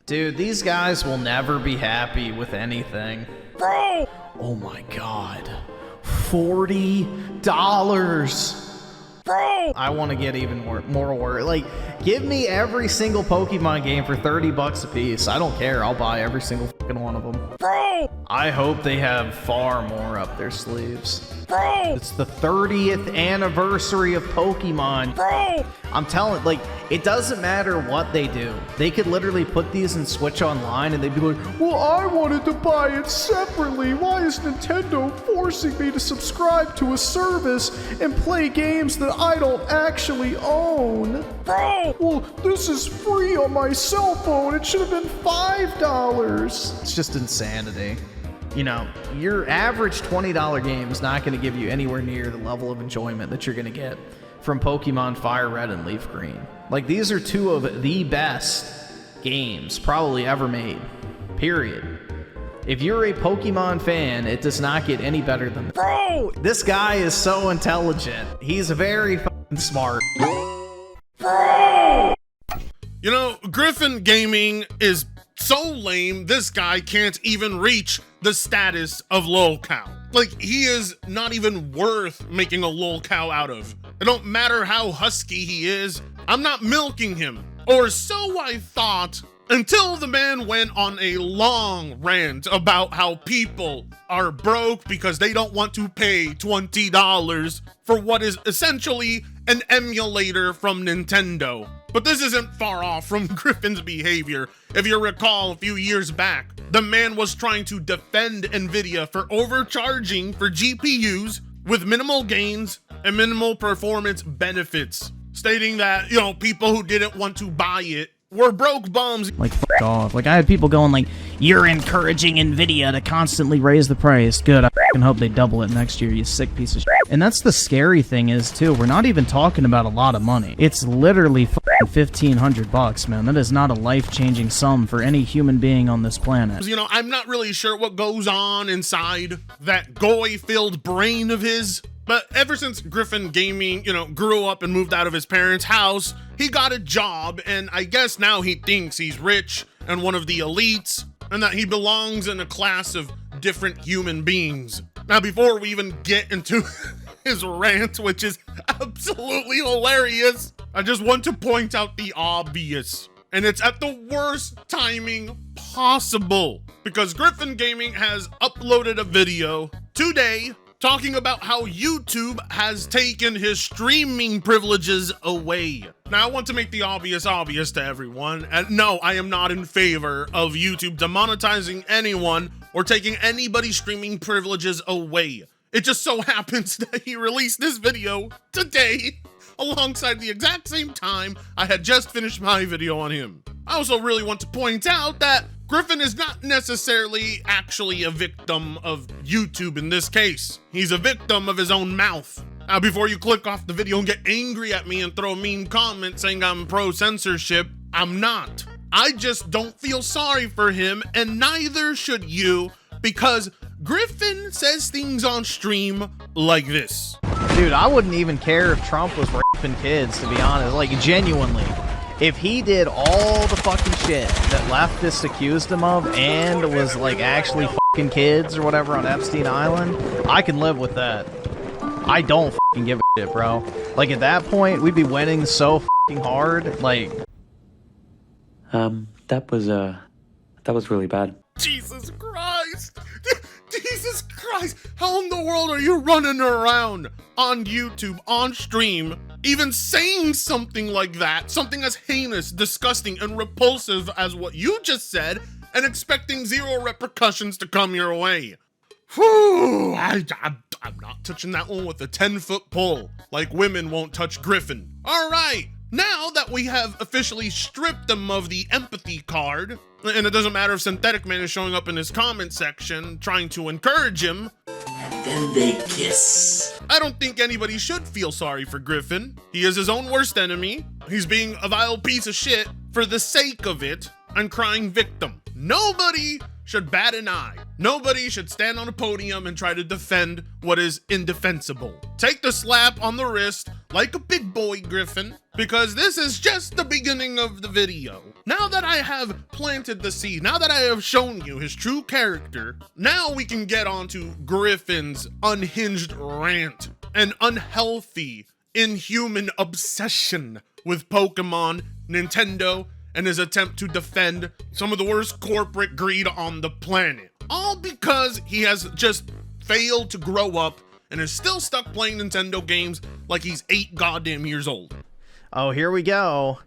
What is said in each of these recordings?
Dude, these guys will never be happy with anything. Bro! Oh my god. $40. Bro! I want to get even more work. Like, give me every single Pokemon game for 30 bucks a piece. I don't care. I'll buy every single fucking one of them. Bro! I hope they have far more up their sleeves. Bro! It's the 30th anniversary of Pokemon. Bro! I'm telling, like, it doesn't matter what they do. They could literally put these in Switch Online and they'd be like, well, I wanted to buy it separately. Why is Nintendo forcing me to subscribe to a service and play games that I don't actually own? Bro! Well, this is free on my cell phone. It should have been $5. It's just insanity. You know, your average $20 game is not going to give you anywhere near the level of enjoyment that you're going to get from Pokemon Fire Red and Leaf Green. Like, these are two of the best games probably ever made. Period. If you're a Pokemon fan, it does not get any better than that. Bro! This guy is so intelligent. He's very fucking smart. Bro! You know, Griffin Gaming is so lame, this guy can't even reach the status of lolcow. Like, he is not even worth making a lolcow out of. It don't matter how husky he is, I'm not milking him. Or so I thought, until the man went on a long rant about how people are broke because they don't want to pay $20 for what is essentially an emulator from Nintendo. But this isn't far off from Griffin's behavior. If you recall, a few years back, the man was trying to defend Nvidia for overcharging for GPUs with minimal gains and minimal performance benefits, stating that, you know, people who didn't want to buy it were broke bums. Like, fuck off. Like, I had people going like, you're encouraging Nvidia to constantly raise the price. Good, I fucking hope they double it next year, you sick piece of shit. And that's the scary thing is, too, we're not even talking about a lot of money. It's literally fucking $1,500, man. That is not a life-changing sum for any human being on this planet. You know, I'm not really sure what goes on inside that goy-filled brain of his. But ever since Griffin Gaming, you know, grew up and moved out of his parents' house, he got a job, and I guess now he thinks he's rich and one of the elites, and that he belongs in a class of different human beings. Now, before we even get into his rant, which is absolutely hilarious, I just want to point out the obvious. And it's at the worst timing possible, because Griffin Gaming has uploaded a video today talking about how YouTube has taken his streaming privileges away. Now, I want to make the obvious to everyone, and no, I am not in favor of YouTube demonetizing anyone or taking anybody's streaming privileges away. It just so happens that he released this video today, alongside the exact same time I had just finished my video on him. I also really want to point out that Griffin is not necessarily actually a victim of YouTube in this case. He's a victim of his own mouth. Now, before you click off the video and get angry at me and throw a mean comment saying I'm pro-censorship, I'm not. I just don't feel sorry for him, and neither should you, because Griffin says things on stream like this. Dude, I wouldn't even care if Trump was raping kids, to be honest. Like, genuinely. If he did all the fucking shit that leftists accused him of and was, like, actually fucking kids or whatever on Epstein Island, I can live with that. I don't fucking give a shit, bro. Like, at that point, we'd be winning so fucking hard, like... That was really bad. Jesus Christ! Jesus Christ! How in the world are you running around on YouTube, on stream, even saying something like that, something as heinous, disgusting, and repulsive as what you just said, and expecting zero repercussions to come your way? Whew, I'm not touching that one with a 10-foot pole, like women won't touch Griffin. All right, now that we have officially stripped him of the empathy card, and it doesn't matter if Synthetic Man is showing up in his comment section trying to encourage him, and then they kiss. I don't think anybody should feel sorry for Griffin. He is his own worst enemy. He's being a vile piece of shit for the sake of it and crying victim. Nobody should bat an eye. Nobody should stand on a podium and try to defend what is indefensible. Take the slap on the wrist like a big boy, Griffin, because this is just the beginning of the video. Now that I have planted the seed, now that I have shown you his true character, now we can get on to Griffin's unhinged rant and unhealthy, inhuman obsession with Pokemon, Nintendo, and his attempt to defend some of the worst corporate greed on the planet. All because he has just failed to grow up and is still stuck playing Nintendo games like he's 8 goddamn years old. Oh, here we go.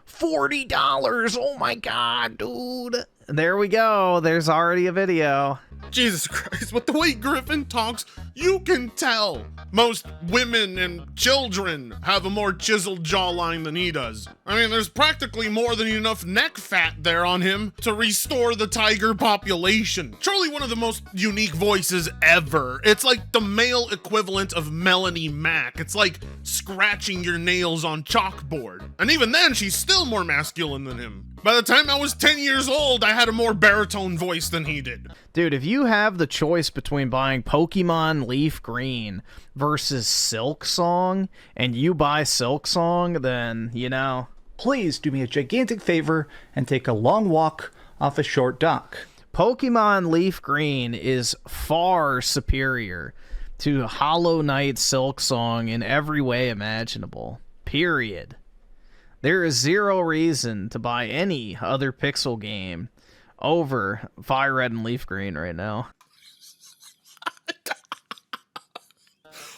$40. Oh my god, dude. There we go. There's already a video. Jesus Christ, with the way Griffin talks, you can tell most women and children have a more chiseled jawline than he does. I mean, there's practically more than enough neck fat there on him to restore the tiger population. Truly one of the most unique voices ever. It's like the male equivalent of Melanie Mack. It's like scratching your nails on chalkboard. And even then, she's still more masculine than him. By the time I was 10 years old, I had a more baritone voice than he did. Dude, if you have the choice between buying Pokemon Leaf Green versus Silk Song, and you buy Silk Song, then, you know. Please do me a gigantic favor and take a long walk off a short dock. Pokemon Leaf Green is far superior to Hollow Knight Silk Song in every way imaginable. Period. There is zero reason to buy any other pixel game over Fire Red and Leaf Green right now.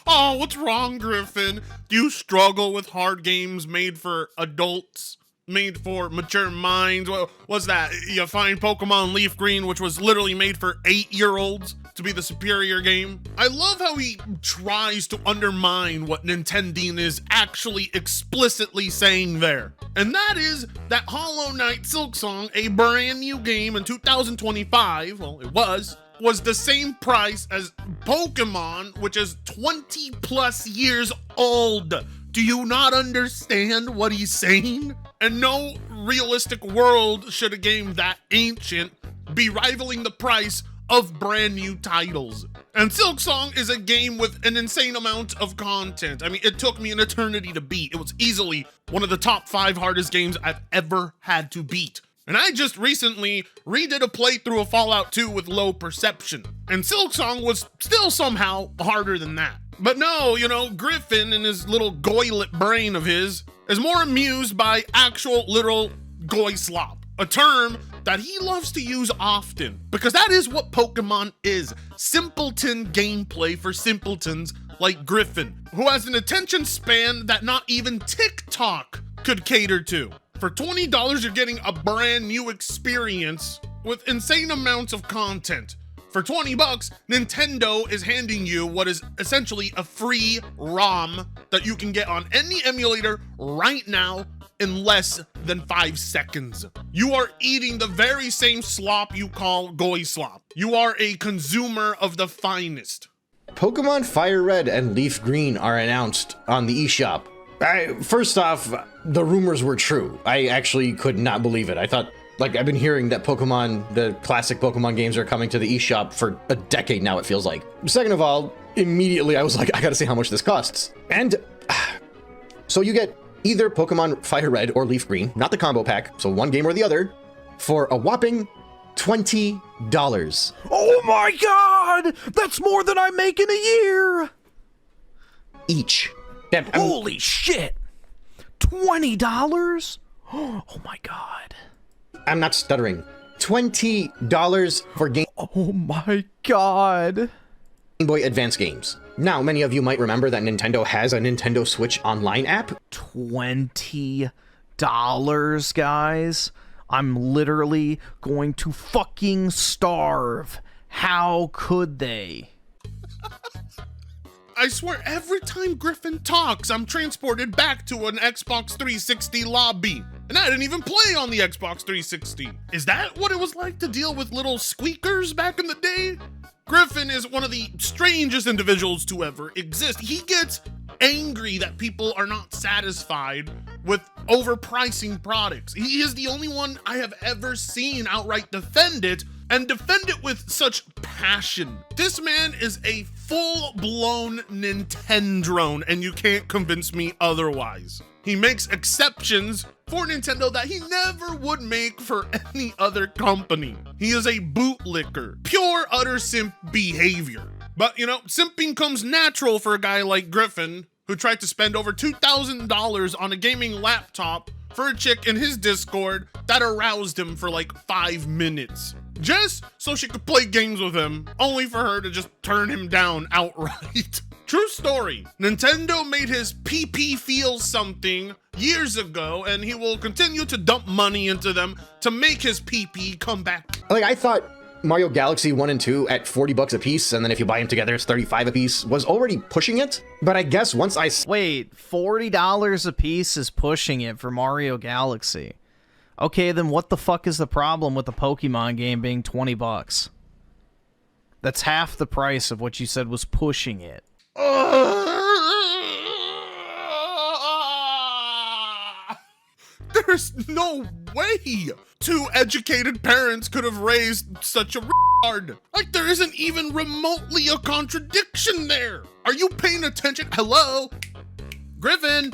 Oh, what's wrong, Griffin? Do you struggle with hard games made for adults? Made for mature minds? What was that? You find Pokemon Leaf Green, which was literally made for 8-year-olds, to be the superior game? I love how he tries to undermine what Nintendine is actually explicitly saying there. And that is that Hollow Knight Silk Song, a brand new game in 2025, well, it was the same price as Pokemon, which is 20 plus years old. Do you not understand what he's saying? And no realistic world should a game that ancient be rivaling the price of brand new titles. And Silk Song is a game with an insane amount of content. I mean, it took me an eternity to beat. It was easily one of the top 5 hardest games I've ever had to beat. And I just recently redid a playthrough of Fallout 2 with low perception. And Silk Song was still somehow harder than that. But no, you know, Griffin in his little goylet brain of his is more amused by actual literal goy slop, a term that he loves to use often, because that is what Pokemon is. Simpleton gameplay for simpletons like Griffin, who has an attention span that not even TikTok could cater to. For $20, you're getting a brand new experience with insane amounts of content. For 20 bucks, Nintendo is handing you what is essentially a free ROM that you can get on any emulator right now in less than 5 seconds. You are eating the very same slop you call goy slop. You are a consumer of the finest. Pokemon Fire Red and Leaf Green are announced on the eShop. First off, the rumors were true. I actually could not believe it. I thought, like, I've been hearing that Pokemon, the classic Pokemon games are coming to the eShop for a decade now, it feels like. Second of all, immediately I was like, I gotta see how much this costs. And so you get either Pokemon Fire Red or Leaf Green, not the combo pack, so one game or the other, for a whopping $20. Oh my god! That's more than I make in a year! Each. Holy shit! $20? Oh my god. I'm not stuttering. $20 for Game Oh my god. Boy Advance games. Now, many of you might remember that Nintendo has a Nintendo Switch Online app. $20, guys? I'm literally going to fucking starve. How could they? I swear, every time Griffin talks, I'm transported back to an Xbox 360 lobby. And I didn't even play on the Xbox 360. Is that what it was like to deal with little squeakers back in the day? Griffin is one of the strangest individuals to ever exist. He gets angry that people are not satisfied with overpricing products. He is the only one I have ever seen outright defend it, and defend it with such passion. This man is a full-blown Nintendrone, and you can't convince me otherwise. He makes exceptions for Nintendo that he never would make for any other company. He is a bootlicker, pure utter simp behavior. But you know, simping comes natural for a guy like Griffin, who tried to spend over $2,000 on a gaming laptop for a chick in his Discord that aroused him for like 5 minutes. Just so she could play games with him, only for her to just turn him down outright. True story. Nintendo made his PP feel something years ago, and he will continue to dump money into them to make his PP come back. Like, I thought Mario Galaxy 1 and 2 at $40 a piece, and then if you buy them together, it's $35 a piece, was already pushing it. But I guess once I... Wait, $40 a piece is pushing it for Mario Galaxy. Okay, then what the fuck is the problem with the Pokemon game being $20? That's half the price of what you said was pushing it. There's no way 2 educated parents could have raised such a retard. Like, there isn't even remotely a contradiction there. Are you paying attention? Hello? Griffin?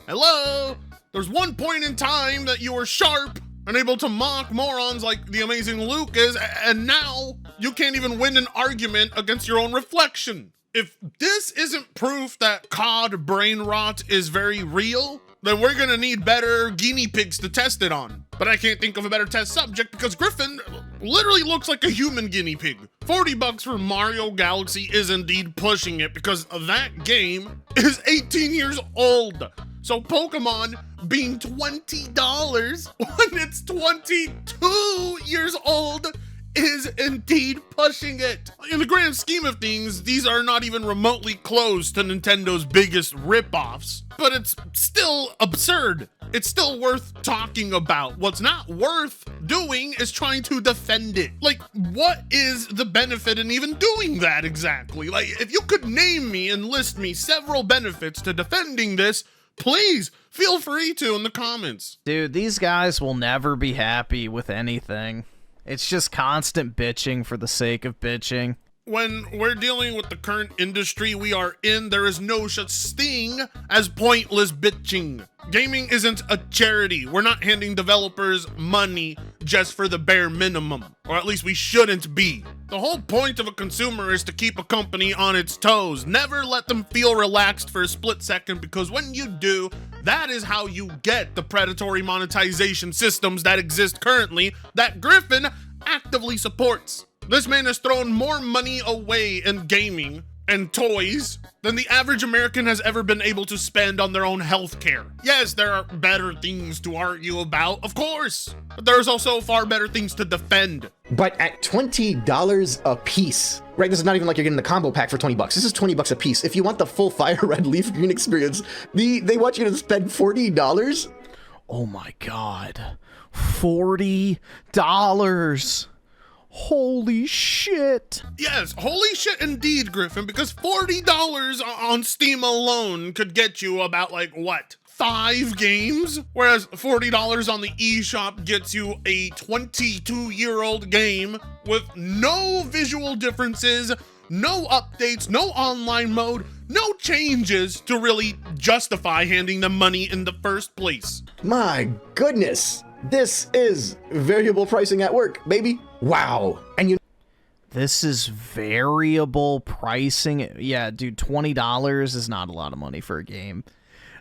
Hello? There's one point in time that you were sharp and able to mock morons like the amazing Luke is, and now you can't even win an argument against your own reflection. If this isn't proof that COD brain rot is very real, then we're gonna need better guinea pigs to test it on. But I can't think of a better test subject because Griffin literally looks like a human guinea pig. $40 for Mario Galaxy is indeed pushing it because that game is 18 years old. So Pokemon being $20 when it's 22 years old is indeed pushing it. In the grand scheme of things, these are not even remotely close to Nintendo's biggest ripoffs, but it's still absurd. It's still worth talking about. What's not worth doing is trying to defend it. Like, what is the benefit in even doing that exactly? Like, if you could name me and list me several benefits to defending this, please feel free to in the comments. Dude, these guys will never be happy with anything. It's just constant bitching for the sake of bitching. When we're dealing with the current industry we are in, there is no such thing as pointless bitching. Gaming isn't a charity. We're not handing developers money just for the bare minimum, or at least we shouldn't be. The whole point of a consumer is to keep a company on its toes. Never let them feel relaxed for a split second, because when you do, that is how you get the predatory monetization systems that exist currently that Griffin actively supports. This man has thrown more money away in gaming and toys than the average American has ever been able to spend on their own healthcare. Yes, there are better things to argue about, of course, but there's also far better things to defend. But at $20 a piece, right? This is not even like you're getting the combo pack for $20. This is $20 a piece. If you want the full fire red leaf green experience, they want you to spend $40. Oh my god. $40. Holy shit. Yes, holy shit indeed, Griffin, because $40 on Steam alone could get you about, like, what, 5 games? Whereas $40 on the eShop gets you a 22-year-old game with no visual differences, no updates, no online mode, no changes to really justify handing them money in the first place. My goodness. This is variable pricing at work, baby. Wow. And This is variable pricing. Yeah, dude, $20 is not a lot of money for a game.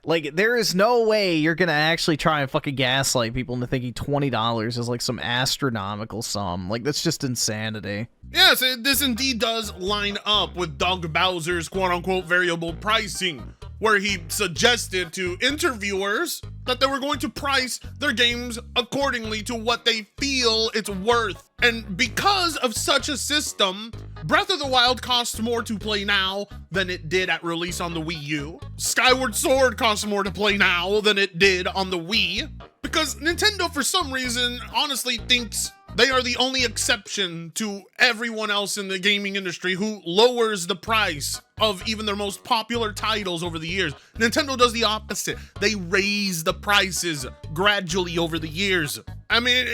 Like, there is no way you're gonna actually try and fucking gaslight people into thinking $20 is like some astronomical sum. Like, that's just insanity. Yes, this indeed does line up with Doug Bowser's quote-unquote variable pricing, where he suggested to interviewers that they were going to price their games accordingly to what they feel it's worth. And because of such a system, Breath of the Wild costs more to play now than it did at release on the Wii U. Skyward Sword costs more to play now than it did on the Wii, because Nintendo, for some reason, honestly thinks they are the only exception to everyone else in the gaming industry who lowers the price of even their most popular titles over the years. Nintendo does the opposite. They raise the prices gradually over the years. I mean,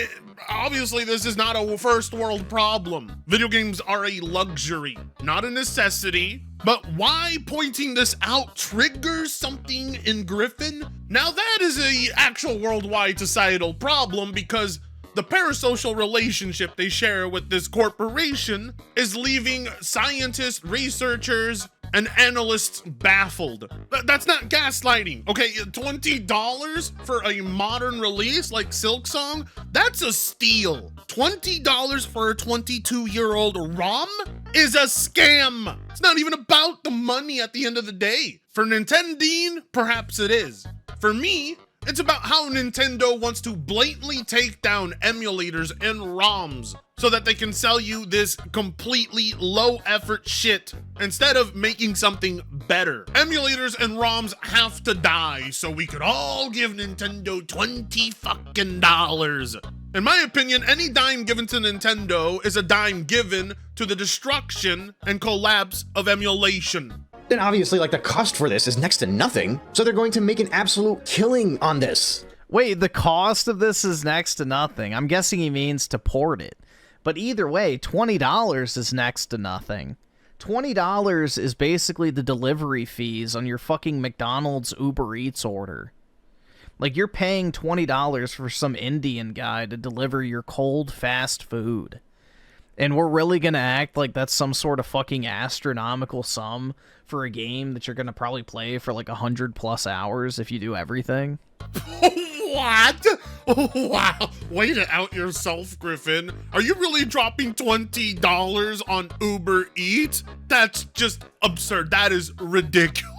obviously this is not a first world problem. Video games are a luxury, not a necessity. But why pointing this out triggers something in Griffin? Now that is a actual worldwide societal problem, because the parasocial relationship they share with this corporation is leaving scientists, researchers, and analysts baffled. That's not gaslighting, okay? $20 for a modern release like Silksong? That's a steal. $20 for a 22-year-old ROM is a scam. It's not even about the money at the end of the day. For Nintendine, perhaps it is. For me, it's about how Nintendo wants to blatantly take down emulators and ROMs so that they can sell you this completely low-effort shit instead of making something better. Emulators and ROMs have to die so we could all give Nintendo $20. In my opinion, any dime given to Nintendo is a dime given to the destruction and collapse of emulation. Then obviously, like, the cost for this is next to nothing, so they're going to make an absolute killing on this. Wait, the cost of this is next to nothing. I'm guessing he means to port it. But either way, $20 is next to nothing. $20 is basically the delivery fees on your fucking McDonald's Uber Eats order. Like, you're paying $20 for some Indian guy to deliver your cold, fast food. And we're really gonna act like that's some sort of fucking astronomical sum for a game that you're gonna probably play for like 100+ hours if you do everything? What? Wow, way to out yourself, Griffin. Are you really dropping $20 on Uber Eats? That's just absurd. That is ridiculous.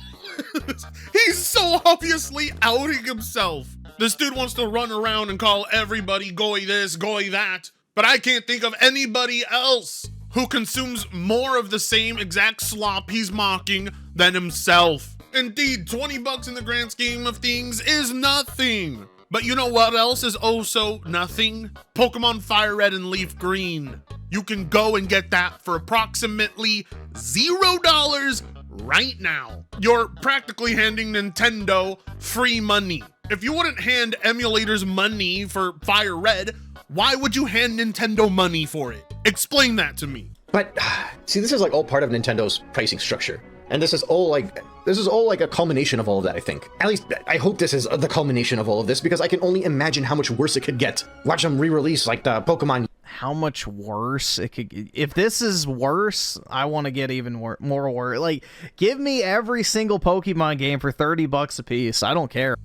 He's so obviously outing himself. This dude wants to run around and call everybody goy this, goy that, but I can't think of anybody else who consumes more of the same exact slop he's mocking than himself. Indeed, $20 in the grand scheme of things is nothing. But you know what else is also nothing? Pokemon Fire Red and Leaf Green. You can go and get that for approximately $0 right now. You're practically handing Nintendo free money. If you wouldn't hand emulators money for Fire Red, why would you hand Nintendo money for it? Explain that to me. But see, this is like all part of Nintendo's pricing structure. And this is all like a culmination of all of that, I think. At least I hope this is the culmination of all of this, because I can only imagine how much worse it could get. Watch them re-release like the Pokemon. How much worse it could get. If this is worse, I want to get even more worse. Like, give me every single Pokemon game for $30 a piece. I don't care.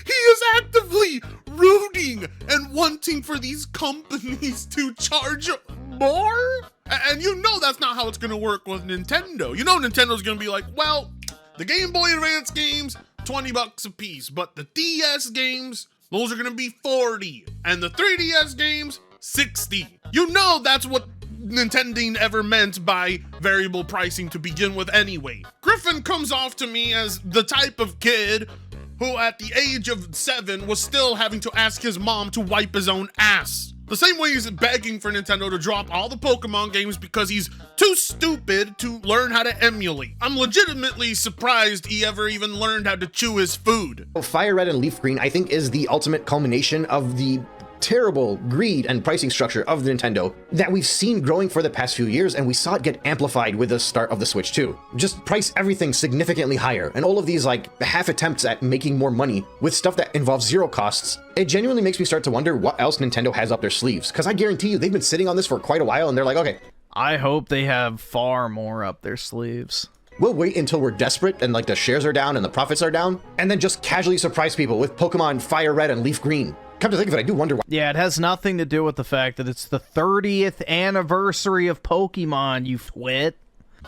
He is actively rooting and wanting for these companies to charge more? And you know that's not how it's going to work with Nintendo. You know Nintendo's going to be like, well, the Game Boy Advance games, $20 a piece, but the DS games, those are going to be $40, and the 3DS games, $60. You know that's what Nintendo ever meant by variable pricing to begin with anyway. Griffin comes off to me as the type of kid who at the age of 7 was still having to ask his mom to wipe his own ass. The same way he's begging for Nintendo to drop all the Pokemon games because he's too stupid to learn how to emulate. I'm legitimately surprised he ever even learned how to chew his food. Fire Red and Leaf Green, I think, is the ultimate culmination of the terrible greed and pricing structure of the Nintendo that we've seen growing for the past few years, and we saw it get amplified with the start of the Switch 2. Just price everything significantly higher, and all of these like half attempts at making more money with stuff that involves zero costs. It genuinely makes me start to wonder what else Nintendo has up their sleeves, because I guarantee you they've been sitting on this for quite a while, and they're like, okay, I hope they have far more up their sleeves. we'll wait until we're desperate and like the shares are down and the profits are down, and then just casually surprise people with Pokemon Fire Red and Leaf Green. Come to think of it, I do wonder why. Yeah, it has nothing to do with the fact that it's the 30th anniversary of Pokemon, you twit.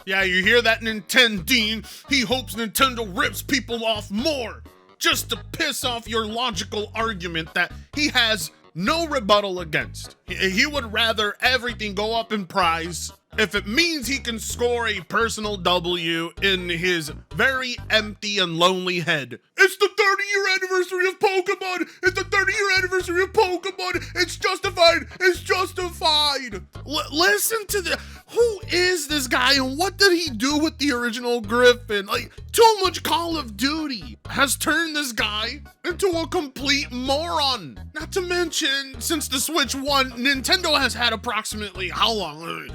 Yeah, you hear that, Nintendine? He hopes Nintendo rips people off more, just to piss off your logical argument that he has no rebuttal against. He would rather everything go up in price if it means he can score a personal W in his very empty and lonely head. It's the 30-year anniversary of Pokemon! It's the 30-year anniversary of Pokemon! It's justified! It's justified! Listen to the... Who is this this guy, and what did he do with the original Griffin? Like, too much Call of Duty has turned this guy into a complete moron. Not to mention, since the Switch 1, Nintendo has had approximately, how long?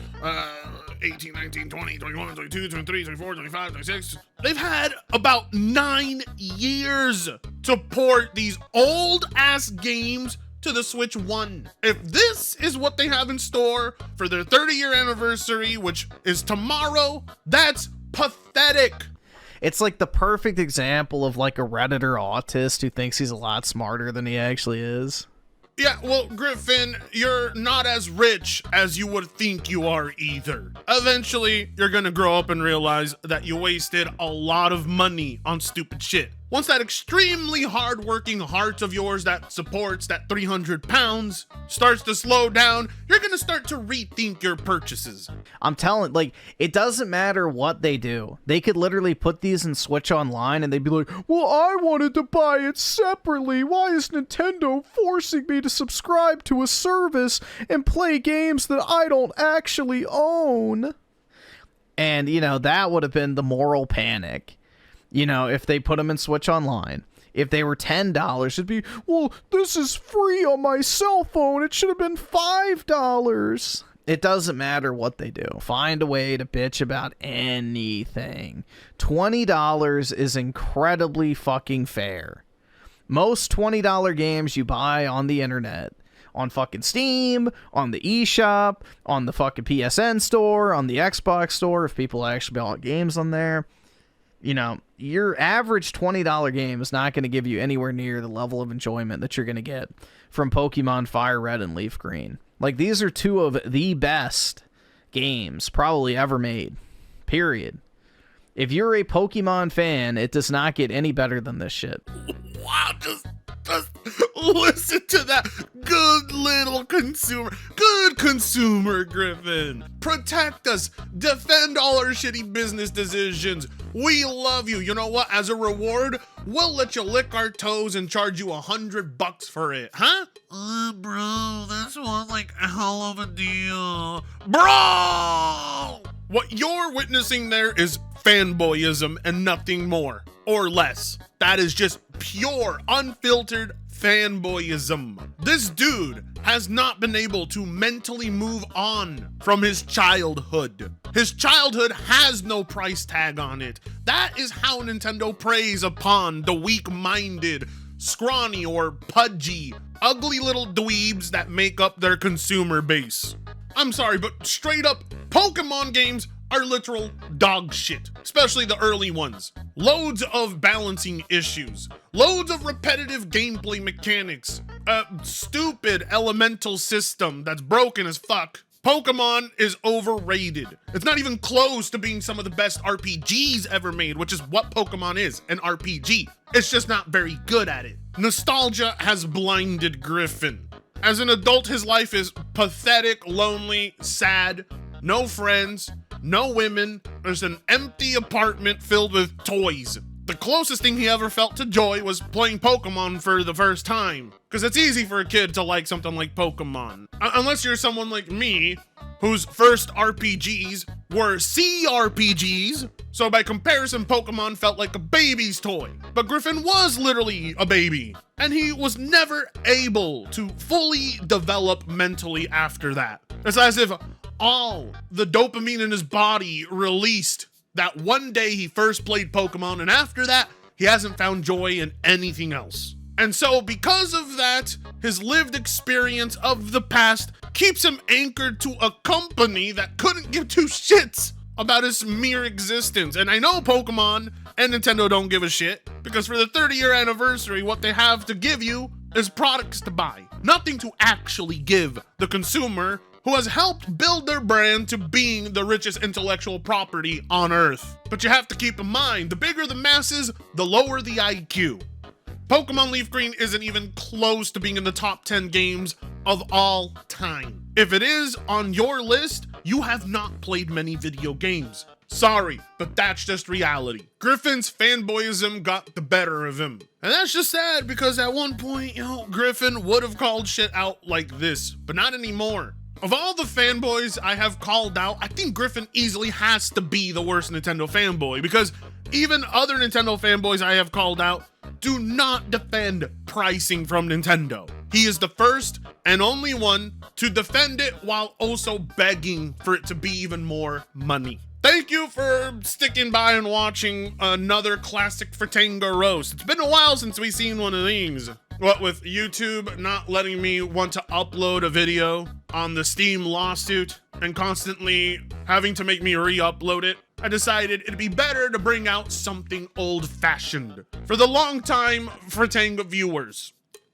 18, 19, 20, 21, 22, 23, 24, 25, 26. They've had about 9 years to port these old-ass games to the Switch 1. If this is what they have in store for their 30-year anniversary, which is tomorrow, that's pathetic. It's like the perfect example of like a Redditor autist who thinks he's a lot smarter than he actually is. Yeah, well, Griffin, you're not as rich as you would think you are either. Eventually, you're gonna grow up and realize that you wasted a lot of money on stupid shit. Once that extremely hard-working heart of yours that supports that 300 pounds starts to slow down, you're gonna start to rethink your purchases. I'm telling, like, it doesn't matter what they do. They could literally put these in Switch Online and they'd be like, well, I wanted to buy it separately. Why is Nintendo forcing me to subscribe to a service and play games that I don't actually own? And, you know, that would have been the moral panic. You know, if they put them in Switch Online. If they were $10, it'd be, well, this is free on my cell phone. It should have been $5. It doesn't matter what they do. Find a way to bitch about anything. $20 is incredibly fucking fair. Most $20 games you buy on the internet, on fucking Steam, on the eShop, on the fucking PSN store, on the Xbox store, if people actually bought games on there, you know, your average $20 game is not going to give you anywhere near the level of enjoyment that you're going to get from Pokemon Fire Red and Leaf Green. Like, these are two of the best games probably ever made. Period. If you're a Pokemon fan, it does not get any better than this shit. Wow, just listen to that. Good little consumer. Good consumer, Griffin. Protect us. Defend all our shitty business decisions. We love you. You know what? As a reward, we'll let you lick our toes and charge you $100 for it. Huh? Bro, that's one like a hell of a deal. Bro! What you're witnessing there is fanboyism and nothing more or less. That is just pure, unfiltered fanboyism. This dude has not been able to mentally move on from his childhood. His childhood has no price tag on it. That is how Nintendo preys upon the weak-minded, scrawny or pudgy, ugly little dweebs that make up their consumer base. I'm sorry, but straight up, Pokemon games are literal dog shit, especially the early ones. Loads of balancing issues, loads of repetitive gameplay mechanics, a stupid elemental system that's broken as fuck. Pokemon is overrated. It's not even close to being some of the best RPGs ever made, which is what Pokemon is, an RPG. It's just not very good at it. Nostalgia has blinded Griffin. As an adult, his life is pathetic, lonely, sad, no friends, no women, there's an empty apartment filled with toys. The closest thing he ever felt to joy was playing Pokemon for the first time. Because it's easy for a kid to like something like Pokemon. Unless you're someone like me, whose first RPGs were CRPGs, so by comparison, Pokemon felt like a baby's toy. But Griffin was literally a baby, and he was never able to fully develop mentally after that. It's as if all the dopamine in his body released that one day he first played Pokemon, and after that, he hasn't found joy in anything else. And so because of that, his lived experience of the past keeps him anchored to a company that couldn't give two shits about his mere existence. And I know Pokemon and Nintendo don't give a shit, because for the 30-year anniversary, what they have to give you is products to buy. Nothing to actually give the consumer who has helped build their brand to being the richest intellectual property on Earth. But you have to keep in mind, the bigger the masses, the lower the IQ. Pokemon Leaf Green isn't even close to being in the top 10 games of all time. If it is on your list, you have not played many video games. Sorry, but that's just reality. Griffin's fanboyism got the better of him. And that's just sad, because at one point, Griffin would have called shit out like this, but not anymore. Of all the fanboys I have called out, I think Griffin easily has to be the worst Nintendo fanboy, because even other Nintendo fanboys I have called out do not defend pricing from Nintendo. He is the first and only one to defend it while also begging for it to be even more money. Thank you for sticking by and watching another classic Fratanga roast. It's been a while since we've seen one of these. What with YouTube not letting me want to upload a video on the Steam lawsuit and constantly having to make me re-upload it, I decided it'd be better to bring out something old-fashioned for the long-time Fratanga viewers.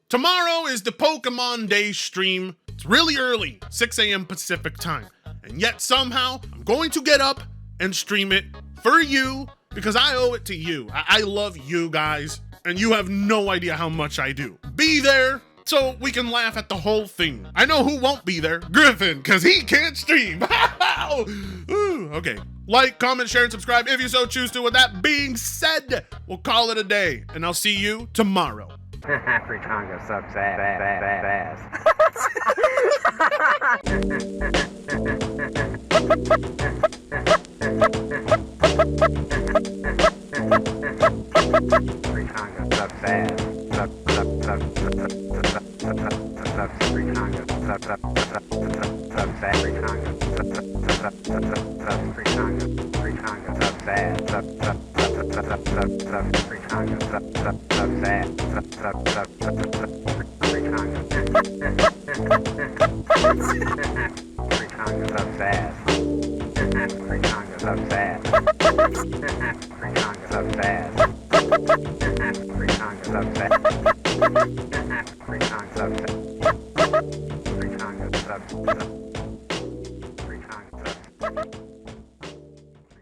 Tomorrow is the Pokemon Day stream. It's really early, 6 a.m. Pacific time, and yet somehow I'm going to get up and stream it for you because I owe it to you. I love you guys, and you have no idea how much I do. Be there so we can laugh at the whole thing. I know who won't be there. Griffin, because he can't stream. Ooh, okay. Like, comment, share, and subscribe if you so choose to. With that being said, we'll call it a day, and I'll see you tomorrow. Fratanga sucks ass. Fratanga sucks ass. Fratanga sucks ass.